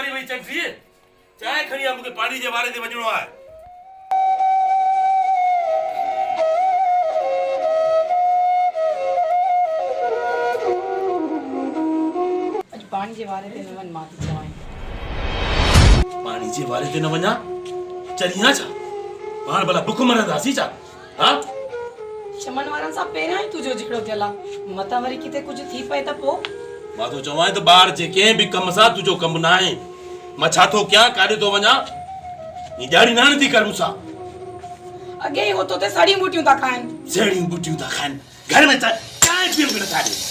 वारी वही चटरी चाय खणी आ मुके पानी जे वारे ते वजणो है आज पानी जे वारे ते न वन माती चवाई पानी जे वारे ते न वञा चरिया छा पाण भला बुख मरंदासीं छा हां शमन वारन सा पहिरियां ई तुंहिंजो झगड़ो थियल आ मता वरी किथे कुछ थी पए त पो मां तो चवां त ॿार जे कंहिं बि कम सां तुंहिंजो कमु न आहे मां छा थो कयां काॾे थो वञा हीअ ॾाढी नाणी थी कर मूंसां अॻे ई हो तो ते साड़ियूं बूटियूं था खाइनि सेड़ियूं बूटियूं था खाइनि घर में चांहि पीअण बि नथा ॾियनि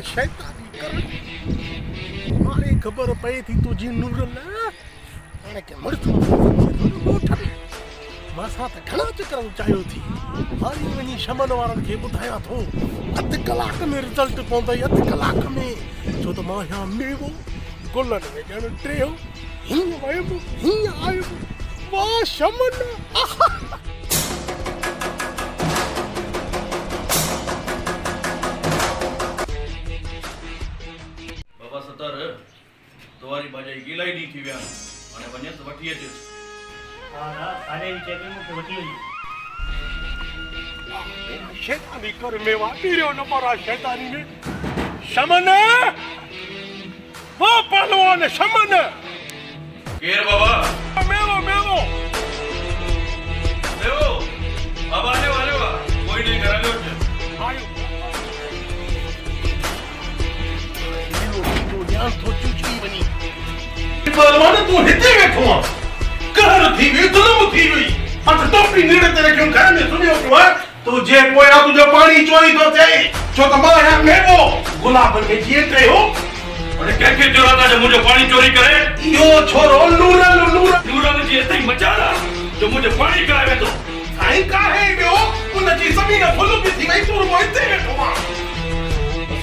शैतानी कर मारे खबर पई थी तुझी नूरल हाणे के मर्द मोठा मासा त घणा चकर चाहियो थी हारी वनी शमन वारन खे ॿुधाया थो अध कलाक में रिजल्ट पवंदई अध कलाक में छो त मां यहाँ मेवो गुलन में ॼण टियो हीअं वयमि हीअं आयुमि वाह शमन तुम्हारी बाजाई गिलाई दी थी विया माने वने तो वठी अचे हां ना साले भी चेकिंग में वठी हुई शैतानी कर मेवा वीडियो नंबर आ शैतानी में शमन वो पहलवान शमन केर बाबा मेवो मेवो देवो बाबा ने वाले वा कोई नहीं करा लो आयो ये ध्यान तो चुचड़ी बनी पहलवान तू हिते वेठो आ कहर थी वी जुल्म थी वी हथ टोपी नेड़े ते रखियो घर में सुनियो क्यों है तू जे पोया तुझो पानी चोरी तो थे छो त मां है मेवो गुलाब के जीते हो अरे के जरूरत है मुझे पानी चोरी करे यो छोरो नूरल जी एते मचाला जो मुझे पानी करावे तो साईं का है यो उन जी जमीन फुल भी थी वई तू हिते वेठो आ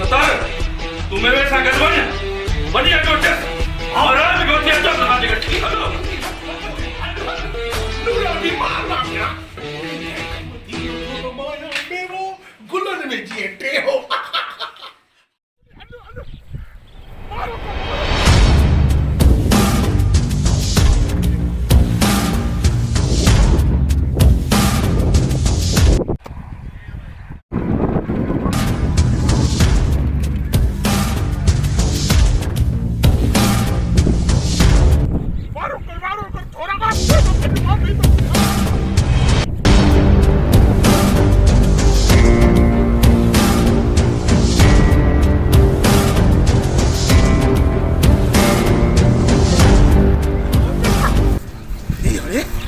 सतार तू मेरे सां गॾु वञ बढ़िया कोटे और आज कोटे तो ना जगह ठीक है नूरल भी मारना क्या तो माया मेवो गुलन में जीते हो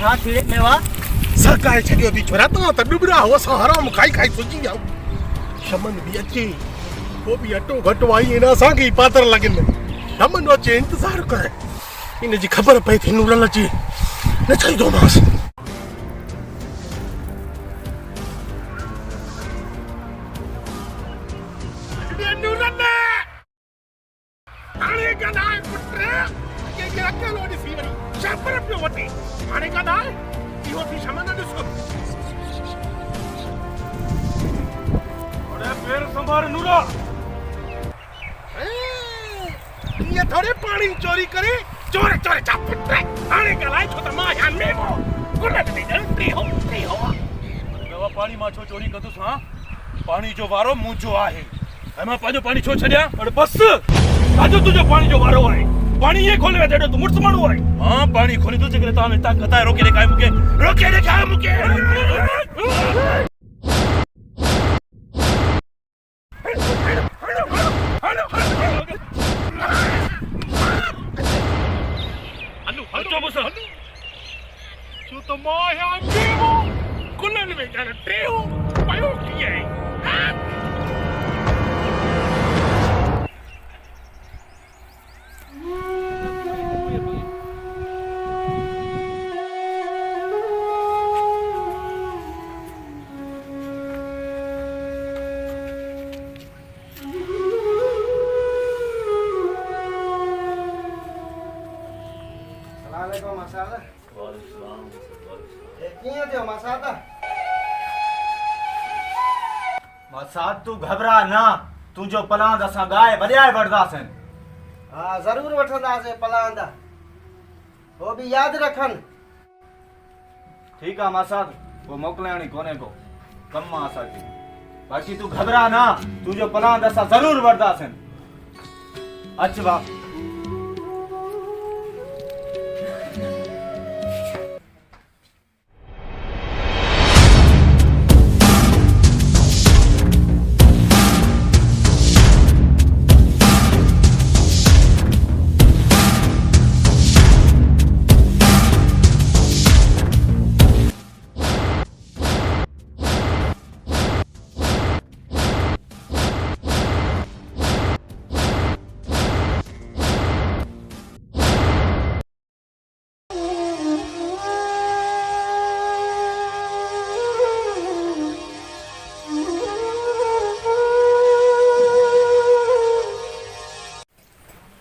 हां ठीक मेवा सरकार छडियो थी छोरा त डुबरा हो सा हराम खाई खाई सोची जाओ शमन भी अचे वो भी अटो घट वाई ना सा की पातर लगन शमन अचे इंतजार करे इन जी खबर पई थी नूरल अचे न छई दो मास नूरल आने का ना पुत्र के अकेलो दी वरी शापर पियो वटी आने का ना इहो थी शमन ॾिसो अरे पैर संभाल नूरा ये थोड़े पानी चोरी करे चोर चोर चा पुत्र आने का लाए तो मां या मेवो गुलत में जल्दी हो दवा पानी मां छो चोरी कदुस हां पानी जो वारो मुंहिंजो आहे ऐं मां पंहिंजो पाणी छो छॾियां अरे बस राजो तुंहिंजो पाणी जो वारो आहे पाणी ईअं खोले वेठो तूं मुड़ुसु माण्हू आहे हाँ पाणी खोली थो जेकॾहिं तव्हां हितां कताए रोके ॾेखारे मूंखे रोके ॾेखारे मूंखे अचो बस छो त मां आहियां टेहो गुलनि में ॼण टेहो पियो कीअं मसाद तू घबरा ना तुझो पलांद असां गाए वॼाए वठंदासीं हाँ जरूर वठंदासीं पलांद वो भी याद रखन ठीक है मसाद वो मोकलाणी कोने को कम मां असांखे बाकी तू घबरा ना तुझो पलांद असां जरूर वठंदासीं अच वा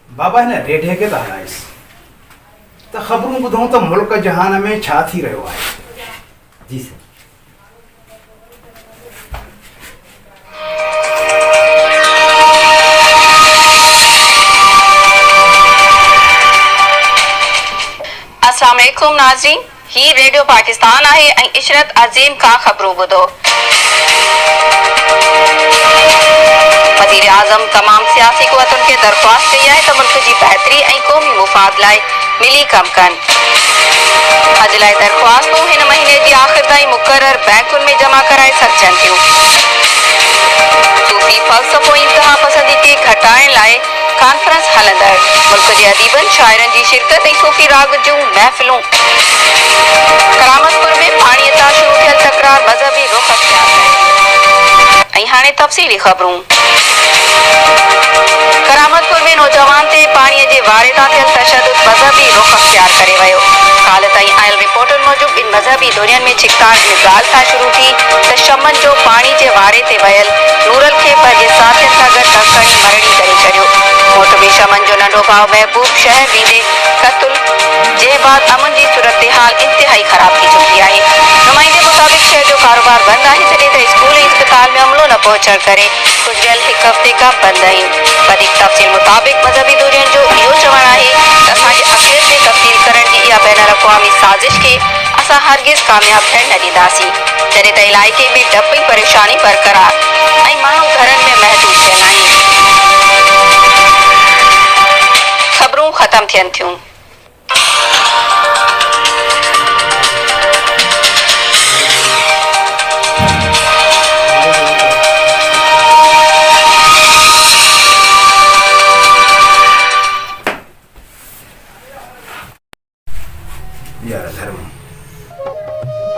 बाबा हिन रेडियो खे त हलाइसि त ख़बरूं ॿुधूं त मुल्क जहान में छा थी रहियो आहे जी सर अस्सलाम वालेकुम नाज़रीन ही रेडियो पाकिस्तान आहे ऐं इशरत अज़ीम खां ख़बरूं ॿुधो वज़ीर आज़म तमाम सियासी क़ुवतुनि खे दरख़्वास्त कई आहे त मुल्क जी बहितरी ऐं क़ौमी मुफ़ाद लाइ मिली कम कनि हज लाइ दरख़्वास्तूं हिन महीने जी आख़िर ताईं मुक़रर बैंकुनि में जमा कराए सघजनि थियूं सूफ़ी फ़लसफ़ो इंतिहा पसंदी खे घटाइण लाइ कॉन्फ्रेंस हलंदड़ मुल्क जे अदीबनि शाइरनि जी शिरकत ऐं सूफ़ी राग जूं महफ़िलूं करामतपुर में पाणीअ तां शुरू थियल तकरार मज़हबी रुख़ अख़्तियार कई ऐं हाणे तफ़सीली ख़बरूं करामतपुर में नौजवान ते पाणीअ जे वारे तां थियल तशद्दुद मज़हबी रुख़ अख़्तियार करे वियो काल्ह ताईं आयल रिपोर्टुनि मूजिबि इन मज़हबी दुनियनि में छिकताड़ इन ॻाल्हि खां शुरू थी त शमन जो पाणी जे वारे ते वियल नूरल खे पंहिंजे साथियुनि सां गॾु टकणी मरणी करे छॾियो मौत में शमन जो नंढो भाउ महबूब शहर वेंदे क़त्ल जे बाद अमन जी सूरत हाल इंतिहाई ख़राब थी चुकी आहे नुमाइंदे मुताबिक़ शहर जो कारोबार बंदि आहे जॾहिं त स्कूल ऐं इस्पताल में अमलो न पहुचण करे गुज़िरियल हिकु हफ़्ते खां बंदि आहिनि वधीक तफ़सील मुताबिक़ मज़हबी दुनियनि जो इहो चवणु आहे त असांजे अक़ीदत में तब्दील करण जी इहा बैन अक़वामी साज़िश खे असां हरगिज़ कामयाब थियण न ॾींदासीं जॾहिं त इलाइक़े में डप ऐं परेशानी बरक़रार ऐं माण्हू घरनि में महदूद थियल आहिनि ख़बरूं ख़तम थियनि थियूं यार धर्म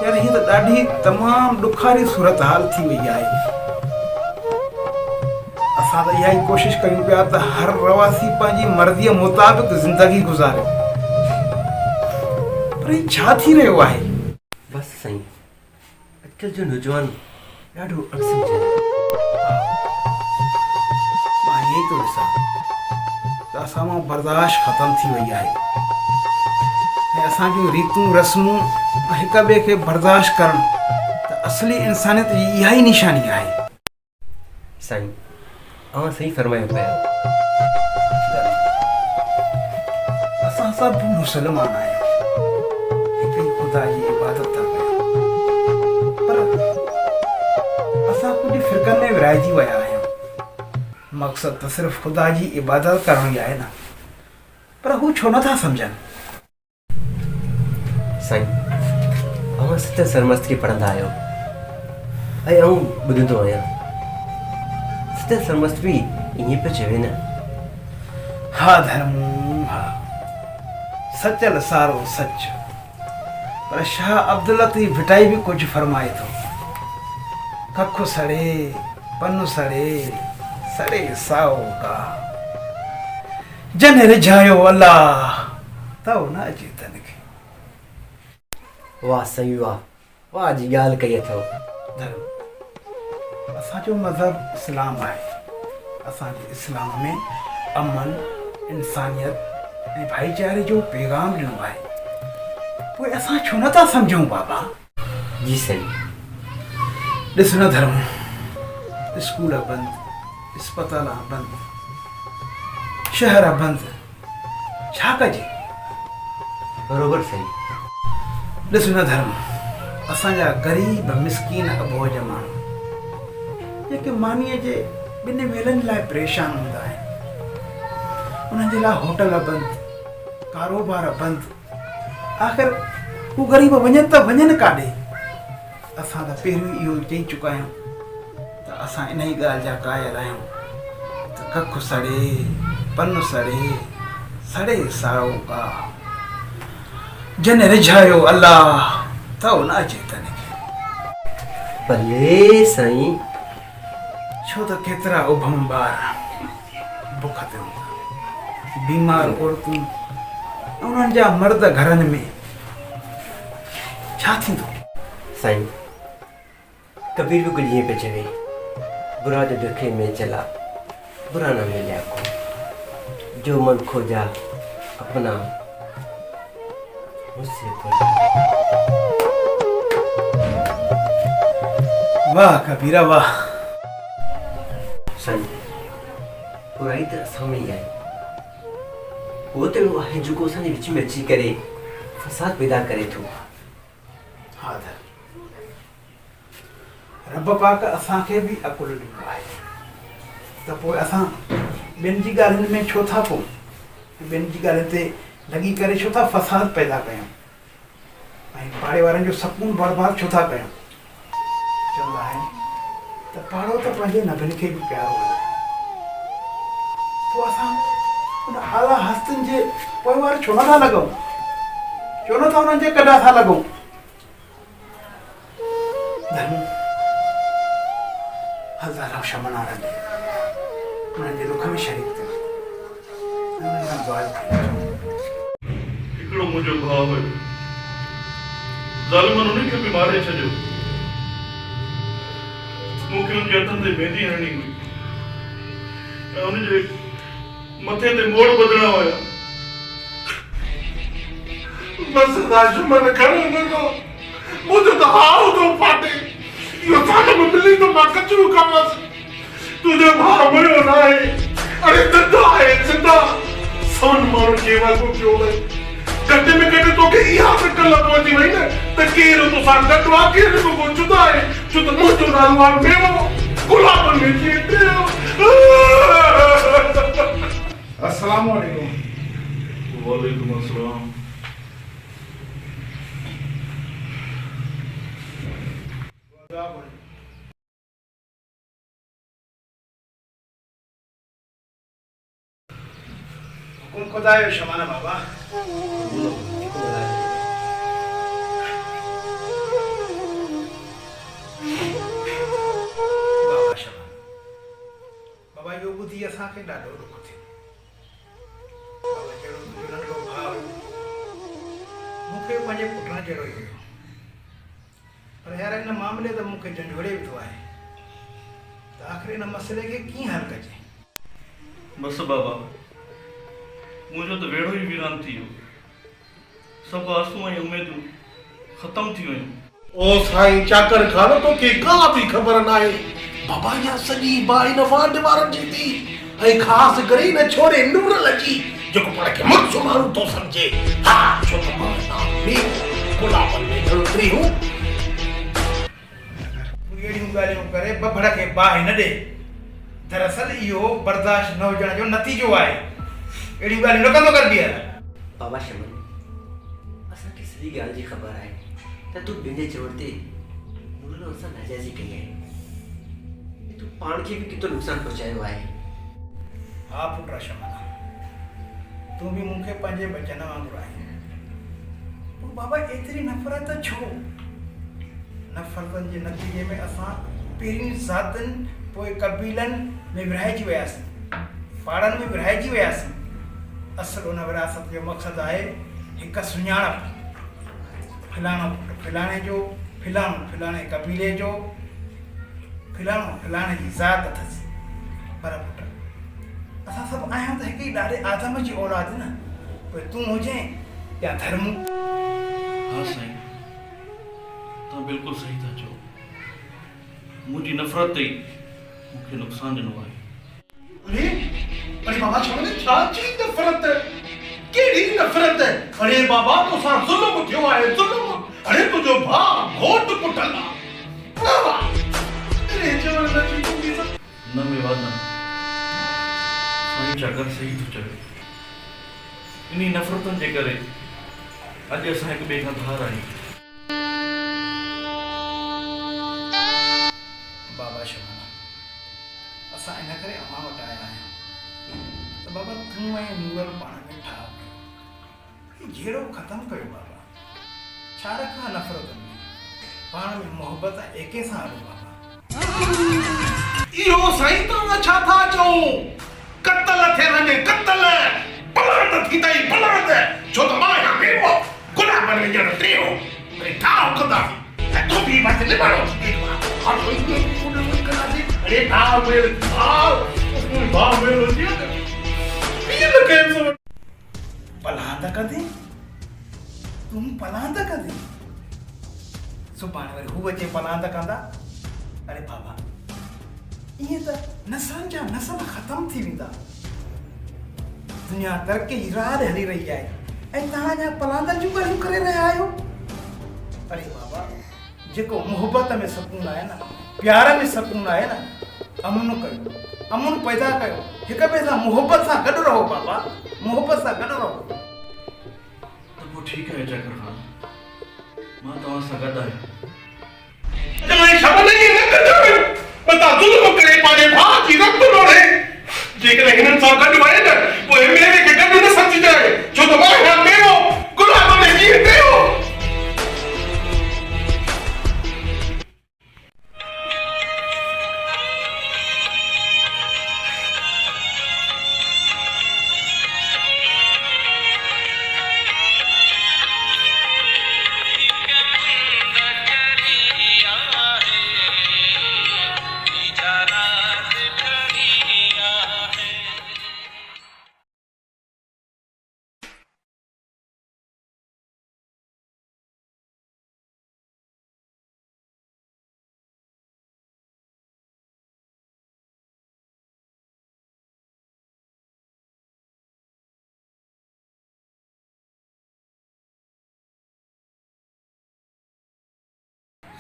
यार ही तो ॾाढी तमाम ॾुखारी सूरत हाल थी वई आहे असां त इहा ई कोशिशि कयूं पिया त हर रवासी पंहिंजी मर्ज़ीअ मुताबिक़ ज़िंदगी गुज़ारे पर ही छा थी रहियो आहे बस साईं अॼुकल्ह जो नौजवान ॾाढो अक्सर मां ईअं ई थो ॾिसां त असां मां बर्दाश्त ख़तम थी वई आहे ऐं असां जूं रीतूं रस्मूं हिक ॿिए खे बर्दाश्त करणु त असली इंसानियत जी इहा ई निशानी आहे साईं अवां सही फरमायो पिया असां सभु मुस्लमान आहियूं हिक ई ख़ुदा जी इबादत था कयूं पर असां कुझु फ़िरक़नि में विराइजी विया आहियूं। मक़सदु त सिर्फ़ु ख़ुदा जी इबादत करणु ई आहे न, पर हू छो नथा सम्झनि? साईं, अव्हां सत सरमस्त खे पढ़ंदा आहियो ऐं आऊं ॿुधंदो आहियां। सत सरमस्त बि ईअं पियो चवे न? हा धर्मू, हा, सचल सारो सच। पर शाह अब्दुल लतीफ़ भिटाई भी कुछ फरमाए थो। कखु सड़े पन्नु सड़े सड़े साओ का, जन रिझायो अल्लाह तव न अचे तन खे। वाह साईं वाह, वाह जी ॻाल्हि कई अथव। धर्म असांजो मज़हब इस्लाम आहे। असांजे इस्लाम में अमन, इंसानियत ऐं भाईचारे जो पैगाम ॾिनो आहे। पोइ असां छो नथा सम्झूं बाबा? जी साईं। ॾिस न धर्म, स्कूल बंदि, अस्पताल बंदि, शहर बंदि, छा कजे? बरोबर साईं। ॾिस न धर्म, असांजा ग़रीब मिसकीन अबोज माण्हू जेके मानीअ जे ॿिनि वेलनि लाइ परेशान हूंदा आहिनि, उन्हनि जे लाइ होटल बंदि, कारोबार बंदि। आख़िर हू ग़रीब वञनि त वञनि काॾे? असां त पहिरियों इहो चई चुका आहियूं त असां इन ई ॻाल्हि जा क़ाइल आहियूं त कखु सड़े पन्नु सड़े सड़े साओ का, जन रिझायो अल्लाह तव न अचे तन खे। भले साईं। छो त केतिरा उभम ॿार बुख ते हूंदा, बीमार औरतूं, उन्हनि जा मर्द घरनि में, छा थींदो? साईं, कबीर भी कुछ ईअं पियो चवे, बुरा जो दुखे में चला बुरा न मिलिया को, जो मन खोजा अपना मुझसे खोजा। वाह कबीरा वाह। साईं, बुराई त असां में ई आहे। वो तो वो है जो असांजे विच में अची करे फसाद पैदा करे थो। हा धर, रब पाक असांखे बि अकुल ॾिनो आहे, त पोइ असां ॿियनि जी ॻाल्हियुनि में छो था पोइ ॿियनि जी ॻाल्हियुनि ते लॻी करे छो था फसाद पैदा कयूं ऐं पाड़े वारनि जो सुकून बर्बाद छो था कयूं? चवंदा आहिनि त पाड़ो त पंहिंजे नभिनि खे बि प्यारो आहे। पोइ असां उन आला हस्तनि जे पोइवार छो नथा लॻूं? छो नथा उन्हनि जे कॾा था लॻूं? धर्म हज़ारों शमनारनि उन्हनि जे दुख में शरीक थियो, उन्हनि खां दुआ कई। हिकिड़ो मुंहिंजो भाउ हुयो, ज़ालिमनि उन खे बि मारे छॾियो। मूंखे उनजे हथनि ते मेहंदी हणणी हुई ऐं उनजे मथे ते मोड़ ॿधणा हुया। बसि राजमन खणी वेंदो, मुंहिंजो त हाउ थो फाटे। इहो साल में मिली त मां कचरो खावांसि। तुंहिंजो भाउ मरियो न आहे, अरे ज़िंदा आहे, ज़िंदा। सन माण्हू खे वांगुरु पियो वई। घटि में घटि तोखे इहा अकल पहुची वई न त केरु तोसां गॾु आहे, केरु तोखां जुदा आहे। छो त मुंहिंजो नालो आहे मेवो, गुलाबनि में जीअं टियो। अस्सलाम वालेकुम। वालेकुम अस्सलाम। हुकुम खुदा जो शमाना बाबा। बाबा शमाना, बाबा जो ॿुधी असांखे ॾाढो ॾुख थियो। बाबा जहिड़ो तुंहिंजो नंढो भाउ मूंखे पंहिंजे पुटनि जहिड़ो ई हुयो, पर यार इन मामले त मूंखे झंझोड़े विधो आहे त आख़िर इन मसइले खे कीअं हल कजे? बस बाबा, मुंहिंजो त वेड़ो ई वीरान थी वियो। सभु आसूं ऐं उमेदूं ख़तम थी वयूं। ओ साईं चाकर खान तोखे का बि ख़बर न आहे। बाबा इहा सॼी बाई न वांड वारनि जी थी ऐं ख़ासि करे न छोरे नूर लॻी जेको पाण खे मुर्स माण्हू थो सम्झे। हा, छो त मां गुलाबनि में ज़रूरी हूं। एड़ियूं ॻाल्हियूं करे बबड़ खे बाहि न ॾे। दरअसल इहो बर्दाश्त न हुजण जो नतीजो आहे। एड़ियूं ॻाल्हियूं न कंदो कर ॿीहर। बाबा शमन, असांखे सॼी ॻाल्हि जी ख़बर आहे त तूं ॿिनि जे चवण ते नूरल सां नाजाइज़ी कई आहे। तूं पाण खे बि केतिरो नुक़सानु पहुचायो आहे। हा पुट शमन, तूं बि मूंखे पंहिंजे बचन वांगुरु आहीं। पोइ बाबा एतिरी नफ़रत छो? नफ़रतनि जे नतीजे में असां पहिरीं ज़ातुनि पोइ कबीलनि में विरहाइजी वियासीं, पाड़नि में विरहाइजी वियासीं। असुलु उन विरासत जो मक़सदु आहे हिकु सुञाणप। फिलाणो पुटु फिलाणे जो, फिलाणो फिलाणे कबीले जो, फिलाणो फिलाणे जी ज़ात अथसि। पर पुटु असां सभु आहियूं त हिकु ई ॾाढे आदम जी औलाद न। पोइ तूं हुजे या धर्म। हाँ साईं, तव्हां बिल्कुलु सही था चओ। मुंहिंजी नफ़रत ई मूंखे नुक़सानु ॾिनो आहे। अरे अरे बाबा छा छा जी नफ़रत? कहिड़ी नफ़रत? अरे बाबा तोसां ज़ुल्म थियो आहे, ज़ुल्म। अरे तुंहिंजो भाउ घोट कुटल आहे। बाबा अरे चवण न थी तूं सब न मेवा न, साईं चाकर सही थो चवे। इन्ही नफ़रतुनि जे करे अॼु असां हिक ॿिए खां धार आहियूं। बाबा शमन, असां इन करे अम्मा वटि आया आहियूं त बाबा तूं ऐं नूरल पाण में ठाह कयो, जहिड़ो ख़तमु कयो। बाबा छा रखा नफ़रतुनि में, पाण में मोहबत एके सां हलो बाबा। इहो साईं तव्हां छा था चओ? कत्ल थिए वञे, कत्ल पलाट थी तई पलाट। छो त मां या मेवो गुलाब में ॼण थियो। अरे ठाह कंदा ऐं तूं बि बस न मारो। हां तो इहो कोन कंदा थी। अरे ठाह वेल ठाह तूं बाप वेल थी न। पील के सो पलांत कदे, तूं पलांत कदे। सुभाणे वरी हू अचे पलांत कंदा। अरे बाबा इहे त नसलनि जा नसल ख़तम थी वेंदा। दुनिया तरक़ी जी राह हली रही आहे ऐं तव्हां जा पलांदनि जूं ॻाल्हियूं करे रहिया आहियो। अरे बाबा जेको मोहबत में सुकून आहे न, प्यार में सुकून आहे न, अमन कयो, अमन पैदा कयो। हिक ॿिए सां मोहबत सां गॾु रहो बाबा, मोहबत सां गॾु रहो। त पोइ ठीकु आहे चाकर खान, मां तव्हां सां गॾु आहियां। तुम्हें शब्द नहीं न कजो। पता जुल्म करे पाने भाउ जी रत नोड़े। जेकर हिनन सां गॾु वए न, पोइ मेरे खे गॾु न समझ जाए। छो त मां या मेवो गुलाब में जी थियो।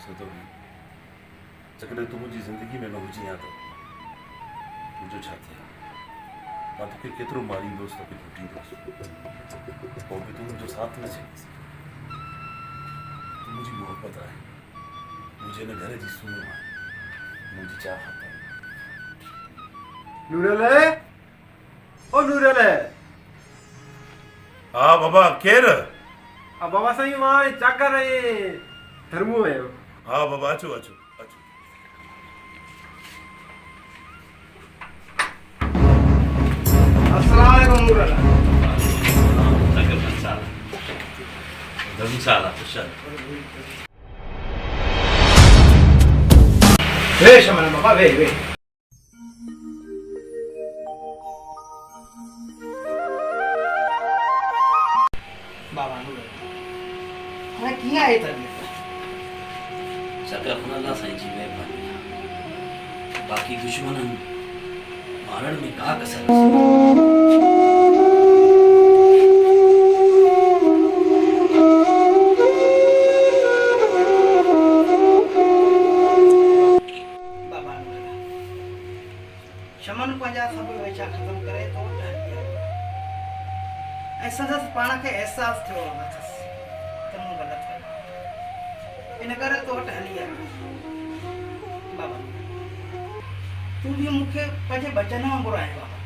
सदोरी जकॾहिं तूं मुंहिंजी ज़िंदगी में न हुजी हा त मुंहिंजो छा थिए? मां तोखे केतिरो मारींदुसि, तोखे लुटींदुसि, पोइ बि तूं मुंहिंजो साथ न छॾीसि। तूं मुंहिंजी मोहबत आहे, मुंहिंजे हिन घर जी सूंह आहे, मुंहिंजी चाहत आहे। नूरल, ओ नूरल। हा बाबा केरु? आ बाबा साईं मां चाकर ऐं धर्मू आहियो। हा बाबा अचो अचो अचो। अस्सलाम वालेकुम नूरल। धर्मशाला कुशल। वे शमन बाबा वे वे। बाबा नूरल हाणे कीअं आहे तबियत? चाकर अल्लाह साईं जी महिरबानी आहे। बाक़ी दुश्मननि मारण में का कसर शमन पंहिंजा सभु वेचा ख़तम करे तो ढलिया ऐं संदसि पाण खे अहसास थियो अथसि त मूं ग़लति कयो इन करे तो वटि हली आयो बाबा तूं बि मूंखे पंहिंजे बचन मां घुराए बाबा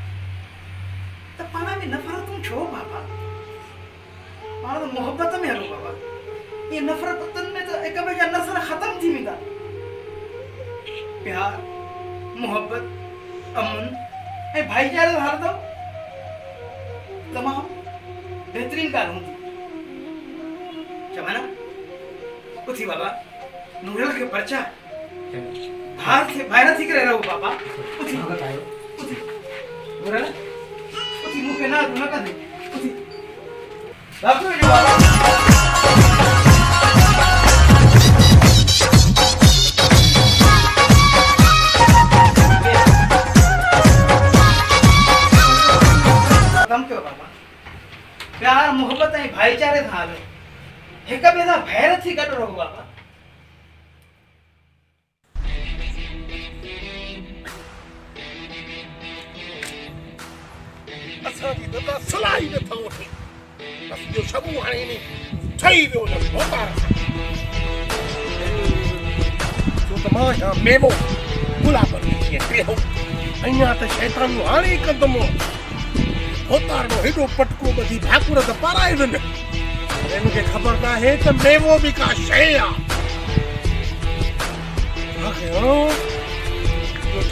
त पाण में नफ़रतूं छो बाबा पाण त मोहबत में हलो बाबा ये नफ़रतनि में त हिक ॿिए जा नसर ख़तम थी वेंदा प्यार मोहब्बत अमन ऐं भाईचारे जो हरदम तमामु बेहतरीन ॻाल्हि हूंदी चवण उथी बाबा नूरल खे परचा ॿाहिरि थी करे रहो बाबा उथी नूरल उथी मूंखे न कंदे उथी बाबू बाबा प्यार मोहब्बत ऐं भाईचारे सां हलो हिक ॿिए सां भैर थी गॾु रहो बाबा असांजी दादा सलाह ई नथा वठे बस जो शबू हाणे ने ठही वियो न भोतार छो त मां या मेमो गुलाब में थे हो अञा त शैतान हाणे कंदमि भोतार नो हेॾो पटको ॿधी भाकुर त पाराए वञ पर मूंखे ख़बर न आहे त मेवो बि का शइ आहे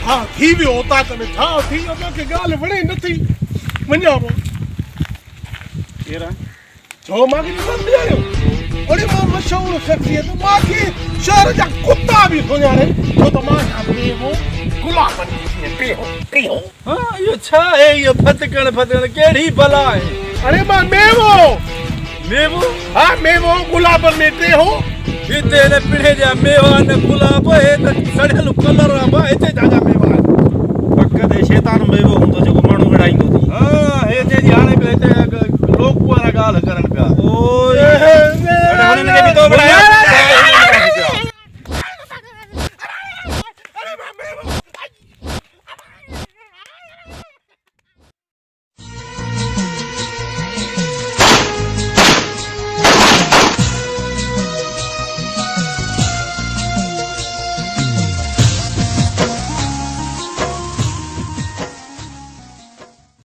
ठा थी वियो औताक में ठा थी वियो मूंखे ॻाल्हि वणे नथी वञा पोइ केरु आहे छो मूंखे न सुञाणियो वरी मां मशहूरु शख़्सियत मूंखे शहर जा कुता बि सुञाणे छो त मां छा मेवो गुलाब हाँ यो छा है ये फतकण केड़ी भला है अरे मां मेवो हाँ मेवो गुलाब में टे हो हिते ने पिढ़े जा मेवा ने गुलाब है त सड़ियल कलर बा हिते जा मेवा पक्का दे शैतान में